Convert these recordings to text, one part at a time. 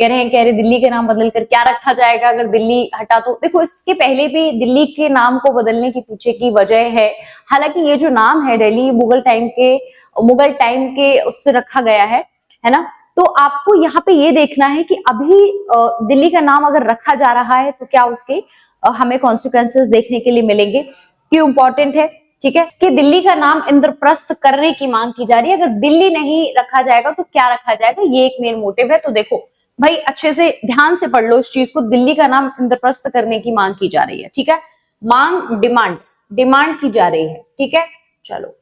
कह रहे दिल्ली के नाम बदलकर क्या रखा जाएगा अगर दिल्ली हटा तो। देखो इसके पहले भी दिल्ली के नाम को बदलने की पीछे की वजह है, हालांकि ये जो नाम है दिल्ली मुगल टाइम के उससे रखा गया है ना। तो आपको यहाँ पे ये देखना है कि अभी दिल्ली का नाम अगर रखा जा रहा है तो क्या उसके हमें कॉन्सिक्वेंसेस देखने के लिए मिलेंगे, क्यों इंपॉर्टेंट है, ठीक है। कि दिल्ली का नाम इंद्रप्रस्थ करने की मांग की जा रही है, अगर दिल्ली नहीं रखा जाएगा तो क्या रखा जाएगा, ये एक मेन मोटिव है। तो देखो भाई अच्छे से ध्यान से पढ़ लो इस चीज को, दिल्ली का नाम इंद्रप्रस्थ करने की मांग की जा रही है, ठीक है। मांग डिमांड की जा रही है, ठीक है। चलो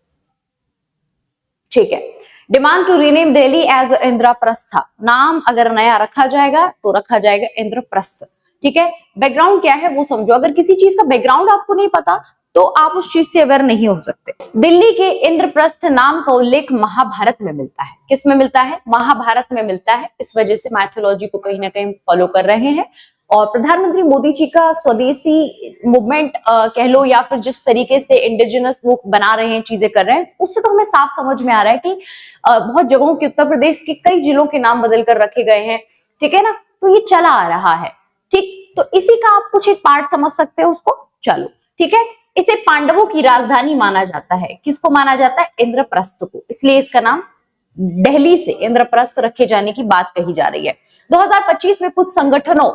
ठीक है, demand to rename Delhi as Indraprastha, नाम अगर नया रखा जाएगा तो रखा जाएगा इंद्रप्रस्थ, ठीक है। बैकग्राउंड क्या है वो समझो, अगर किसी चीज का बैकग्राउंड आपको नहीं पता तो आप उस चीज से अवेयर नहीं हो सकते। दिल्ली के इंद्रप्रस्थ नाम का उल्लेख महाभारत में मिलता है, किस में मिलता है, महाभारत में मिलता है। इस वजह से माइथोलॉजी को कहीं ना कहीं फॉलो कर रहे हैं। और प्रधानमंत्री मोदी जी का स्वदेशी मूवमेंट कह लो या फिर जिस तरीके से इंडिजिनस वो बना रहे हैं, चीजें कर रहे हैं, उससे तो हमें साफ समझ में आ रहा है कि बहुत जगहों के उत्तर प्रदेश के कई जिलों के नाम बदल कर रखे गए हैं, ठीक है ना। तो ये चला आ रहा है, ठीक। तो इसी का आप कुछ एक पार्ट समझ सकते हो उसको, चलो ठीक है। इसे पांडवों की राजधानी माना जाता है, किसको माना जाता है, इंद्रप्रस्थ को, इसलिए इसका नाम दिल्ली से इंद्रप्रस्थ रखे जाने की बात कही जा रही है। 2025 में कुछ संगठनों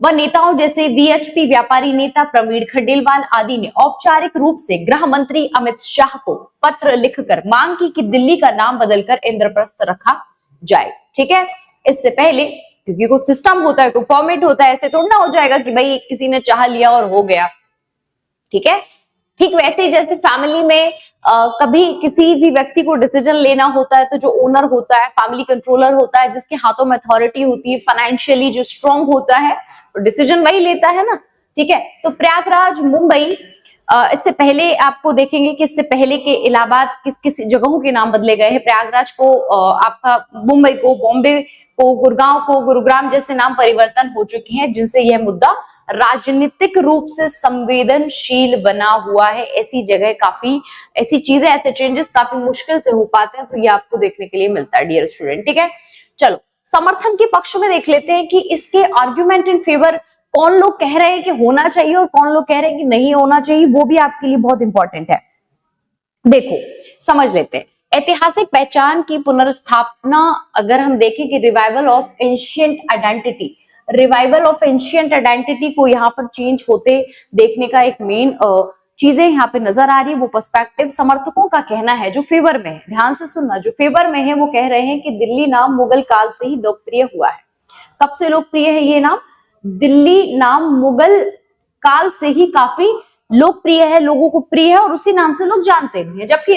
व नेताओं जैसे वीएचपी व्यापारी नेता प्रवीण खंडेलवाल आदि ने औपचारिक रूप से गृह मंत्री अमित शाह को पत्र लिखकर मांग की कि दिल्ली का नाम बदलकर इंद्रप्रस्थ रखा जाए, ठीक है। इससे पहले क्योंकि कोई सिस्टम होता है, कोई फॉर्मेट होता है, ऐसे थोड़ा ना हो जाएगा कि भाई किसी ने चाह लिया और हो गया, ठीक है। ठीक वैसे ही जैसे फैमिली में कभी किसी भी व्यक्ति को डिसीजन लेना होता है तो जो ओनर होता है, फैमिली कंट्रोलर होता है, जिसके हाथों में अथॉरिटी होती है, फाइनेंशियली जो स्ट्रांग होता है, तो डिसीजन वही लेता है ना, ठीक है। तो प्रयागराज मुंबई, इससे पहले आपको देखेंगे कि इससे पहले के इलाहाबाद किस किस जगहों के नाम बदले गए हैं। प्रयागराज को आपका मुंबई को, बॉम्बे को, गुड़गांव को, गुरुग्राम जैसे नाम परिवर्तन हो चुके हैं, जिनसे यह मुद्दा राजनीतिक रूप से संवेदनशील बना हुआ है। ऐसी जगह काफी, ऐसी चीजें, ऐसे चेंजेस काफी मुश्किल से हो पाते हैं, तो ये आपको देखने के लिए मिलता है डियर स्टूडेंट, ठीक है। चलो समर्थन के पक्ष में देख लेते हैं कि इसके आर्ग्यूमेंट इन फेवर कौन लोग कह रहे हैं कि होना चाहिए और कौन लोग कह रहे हैं कि नहीं होना चाहिए, वो भी आपके लिए बहुत इंपॉर्टेंट है। देखो समझ लेते हैं। ऐतिहासिक पहचान की पुनर्स्थापना, अगर हम देखें कि revival of ancient identity, revival of ancient identity को यहाँ पर चेंज होते देखने का एक मेन चीजें यहाँ पे नजर आ रही है। वो पर्सपेक्टिव समर्थकों का कहना है जो फेवर में है, ध्यान से सुनना, जो फेवर में है वो कह रहे हैं कि दिल्ली नाम मुगल काल से ही लोकप्रिय हुआ है। कब से लोकप्रिय है ये नाम, दिल्ली नाम मुगल काल से ही काफी लोकप्रिय है, लोगों को प्रिय है और उसी नाम से लोग जानते भी हैं। जबकि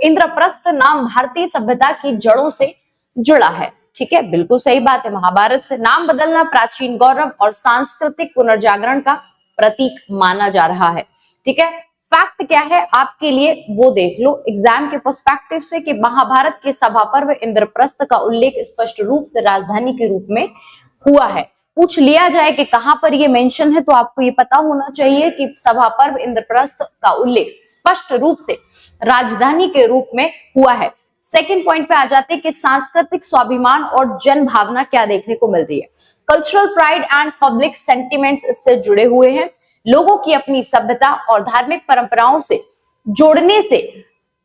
इंद्रप्रस्थ नाम भारतीय सभ्यता की जड़ों से जुड़ा है, ठीक है, बिल्कुल सही बात है। महाभारत से नाम बदलना प्राचीन गौरव और सांस्कृतिक पुनर्जागरण का प्रतीक माना जा रहा है, ठीक है। फैक्ट क्या है आपके लिए वो देख लो एग्जाम के पर्सपेक्टिव से कि महाभारत के सभा पर्व इंद्रप्रस्थ का उल्लेख स्पष्ट रूप से राजधानी के रूप में हुआ है। पूछ लिया जाए कि कहां पर ये मेंशन है तो आपको ये पता होना चाहिए कि सभा पर्व इंद्रप्रस्थ का उल्लेख स्पष्ट रूप से राजधानी के रूप में हुआ है। सेकंड पॉइंट पे आ जाते हैं कि सांस्कृतिक स्वाभिमान और जन भावना क्या देखने को मिल रही है। Cultural pride and public sentiments इससे जुड़े हुए हैं। लोगों की अपनी सभ्यता और धार्मिक परंपराओं से जोड़ने से,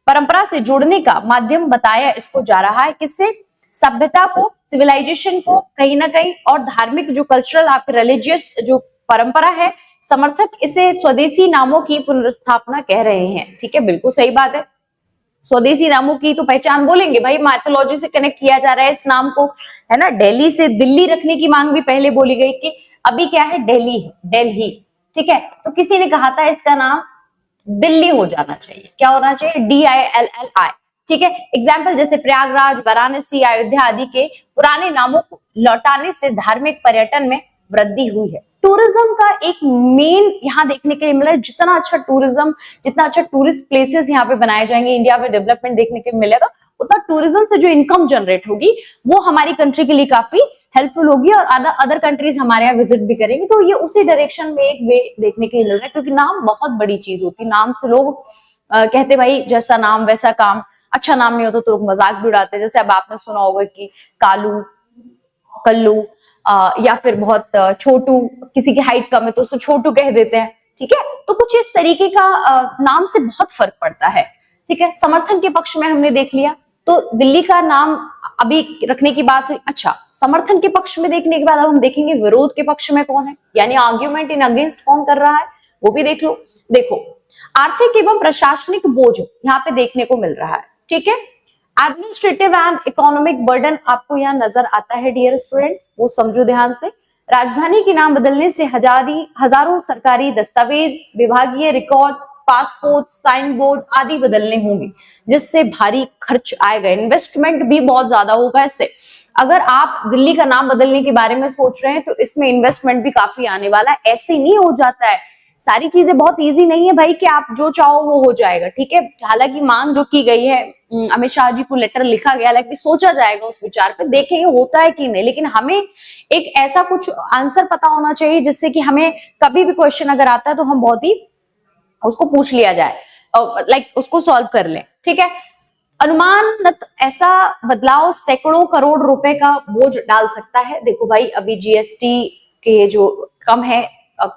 परंपरा से जोड़ने का माध्यम बताया इसको जा रहा है, किससे, सभ्यता को, सिविलाइजेशन को कहीं ना कहीं, और धार्मिक जो कल्चरल आपके रिलीजियस जो परंपरा है, समर्थक इसे स्वदेशी नामों की पुनर्स्थापना कह रहे हैं, ठीक है, बिल्कुल सही बात है। स्वदेशी नामों की तो पहचान बोलेंगे भाई, माइथोलॉजी से कनेक्ट किया जा रहा है इस नाम को, है ना। दिल्ली से दिल्ली रखने की मांग भी पहले बोली गई कि अभी क्या है, दिल्ली है, दिल्ली, ठीक है। तो किसी ने कहा था इसका नाम दिल्ली हो जाना चाहिए, क्या होना चाहिए, DILLI, ठीक है। एग्जाम्पल जैसे प्रयागराज, वाराणसी, अयोध्या आदि के पुराने नामों को लौटाने से धार्मिक पर्यटन में वृद्धि हुई है। टूरिज्म का एक मेन यहाँ देखने के लिए मिला है। जितना अच्छा टूरिज्म, जितना अच्छा टूरिस्ट प्लेसेस यहाँ पे बनाए जाएंगे, इंडिया में डेवलपमेंट देखने के मिलेगा, उतना टूरिज्म से जो इनकम जनरेट होगी वो हमारी कंट्री के लिए काफी हेल्पफुल होगी और अदर कंट्रीज हमारे यहाँ विजिट भी करेंगे। तो ये उसी डायरेक्शन में एक वे देखने के लिए मिल रहा है, क्योंकि नाम बहुत बड़ी चीज होती है। नाम से लोग कहते भाई जैसा नाम वैसा काम, अच्छा नाम नहीं होता तो लोग मजाक भी उड़ाते हैं। जैसे अब आपने सुना होगा कि कालू, कल्लू, या फिर बहुत छोटू, किसी की हाइट कम है तो उसको छोटू कह देते हैं, ठीक है। तो कुछ इस तरीके का नाम से बहुत फर्क पड़ता है, ठीक है। समर्थन के पक्ष में हमने देख लिया, तो दिल्ली का नाम अभी रखने की बात हुई। अच्छा, समर्थन के पक्ष में देखने के बाद अब हम देखेंगे विरोध के पक्ष में कौन है, यानी आर्ग्यूमेंट इन अगेंस्ट कौन कर रहा है, वो भी देख लो। देखो, आर्थिक एवं प्रशासनिक बोझ यहाँ पे देखने को मिल रहा है, ठीक है। एडमिनिस्ट्रेटिव एंड इकोनॉमिक बर्डन आपको यहाँ नजर आता है डियर स्टूडेंट, वो समझो ध्यान से। राजधानी के नाम बदलने से हजारों सरकारी दस्तावेज, विभागीय रिकॉर्ड, पासपोर्ट, साइन बोर्ड आदि बदलने होंगे, जिससे भारी खर्च आएगा, इन्वेस्टमेंट भी बहुत ज्यादा होगा इससे। अगर आप दिल्ली का नाम बदलने के बारे में सोच रहे हैं तो इसमें इन्वेस्टमेंट भी काफी आने वाला है। ऐसे नहीं हो जाता है, सारी चीजें बहुत इजी नहीं है भाई कि आप जो चाहो वो हो जाएगा, ठीक है। हालांकि मांग जो की गई है, अमित शाह जी को लेटर लिखा गया, हालांकि सोचा जाएगा उस विचार पे, देखेंगे होता है कि नहीं, लेकिन हमें एक ऐसा कुछ आंसर पता होना चाहिए जिससे कि हमें कभी भी क्वेश्चन अगर आता है तो हम बहुत ही उसको पूछ लिया जाए, लाइक उसको सॉल्व कर लें, ठीक है। अनुमानित ऐसा बदलाव सैकड़ों करोड़ रुपए का बोझ डाल सकता है। देखो भाई, अभी जीएसटी के जो कम है,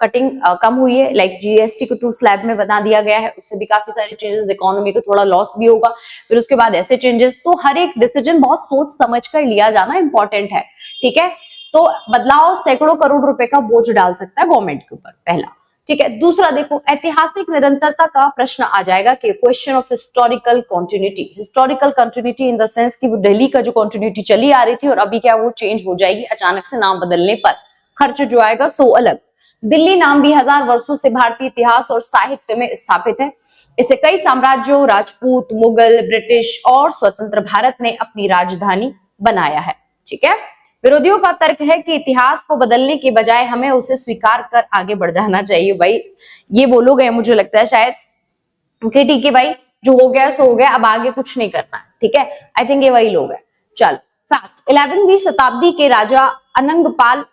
कटिंग कम हुई है, लाइक जीएसटी को 2 स्लैब में बना दिया गया है, उससे भी काफी सारे चेंजेस, इकोनॉमी को थोड़ा लॉस भी होगा, फिर उसके बाद ऐसे चेंजेस। तो हर एक डिसीजन बहुत सोच समझ कर लिया जाना इंपॉर्टेंट है, ठीक है। तो बदलाव सैकड़ों करोड़ रुपए का बोझ डाल सकता है गवर्नमेंट के ऊपर, पहला, ठीक है। दूसरा देखो, ऐतिहासिक निरंतरता का प्रश्न आ जाएगा कि question of historical continuity. Historical continuity in the sense कि वो दिल्ली का जो कंटिन्यूटी चली आ रही थी और अभी क्या वो चेंज हो जाएगी अचानक से नाम बदलने पर, खर्च जो आएगा सो अलग। दिल्ली नाम भी 1000 वर्षों से भारतीय इतिहास और साहित्य में स्थापित है। इसे कई साम्राज्यों, राजपूत, मुगल, ब्रिटिश और स्वतंत्र भारत ने अपनी राजधानी बनाया है, ठीक है। विरोधियों का तर्क है कि इतिहास को बदलने के बजाय हमें उसे स्वीकार कर आगे बढ़ जाना चाहिए। भाई ये बोलोगे, मुझे लगता है शायद कि ठीक है भाई, जो हो गया सो हो गया, अब आगे कुछ नहीं करना है, ठीक है। आई थिंक ये वही लोग हैं। चल, फैक्ट, 11वीं शताब्दी के राजा अनंगपाल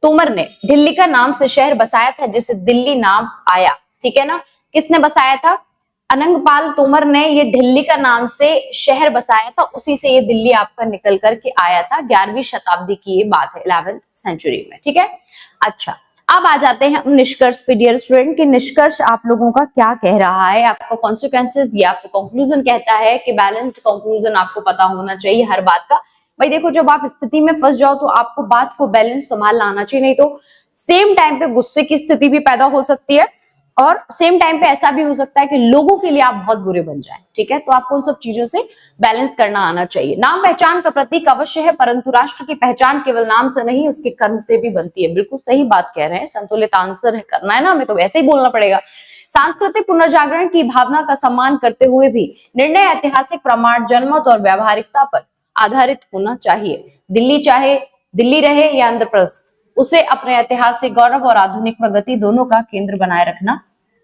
तोमर ने दिल्ली का नाम से शहर बसाया था, जिसे दिल्ली नाम आया, ठीक है ना। किसने बसाया था? अनंगपाल तोमर ने ये दिल्ली का नाम से शहर बसाया था, उसी से ये दिल्ली आपका निकल करके आया था। 11वीं शताब्दी की ये बात है, 11th सेंचुरी में, ठीक है। अच्छा, अब आ जाते हैं निष्कर्ष पे डियर स्टूडेंट, कि निष्कर्ष आप लोगों का क्या कह रहा है, आपका कॉन्सिक्वेंसेस या आपका कंक्लूजन कहता है कि बैलेंस्ड कंक्लूजन आपको पता होना चाहिए हर बात का। भाई देखो, जब आप स्थिति में फंस जाओ तो आपको बात को बैलेंस संभालना आना चाहिए, नहीं तो सेम टाइम पे गुस्से की स्थिति भी पैदा हो सकती है और सेम टाइम पे ऐसा भी हो सकता है कि लोगों के लिए आप बहुत बुरे बन जाएं, ठीक है। तो आपको उन सब चीजों से बैलेंस करना आना चाहिए। नाम पहचान का प्रतीक अवश्य है, परंतु राष्ट्र की पहचान केवल नाम से नहीं, उसके कर्म से भी बनती है। बिल्कुल सही बात कह रहे हैं, संतुलित आंसर करना है ना हमें, तो वैसे ही बोलना पड़ेगा। सांस्कृतिक पुनर्जागरण की भावना का सम्मान करते हुए भी निर्णय ऐतिहासिक प्रमाण, जनमत और व्यावहारिकता पर आधारित होना चाहिए। दिल्ली चाहे दिल्ली रहे या इंद्रप्रस्थ, उसे अपने ऐतिहासिक गौरव और आधुनिक प्रगति दोनों का केंद्र बनाए रखना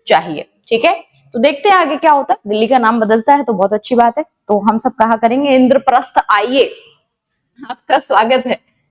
चाहिए, ठीक है। तो देखते हैं आगे क्या होता है। दिल्ली का नाम बदलता है तो बहुत अच्छी बात है, तो हम सब कहा करेंगे इंद्रप्रस्थ आइए, आपका स्वागत है।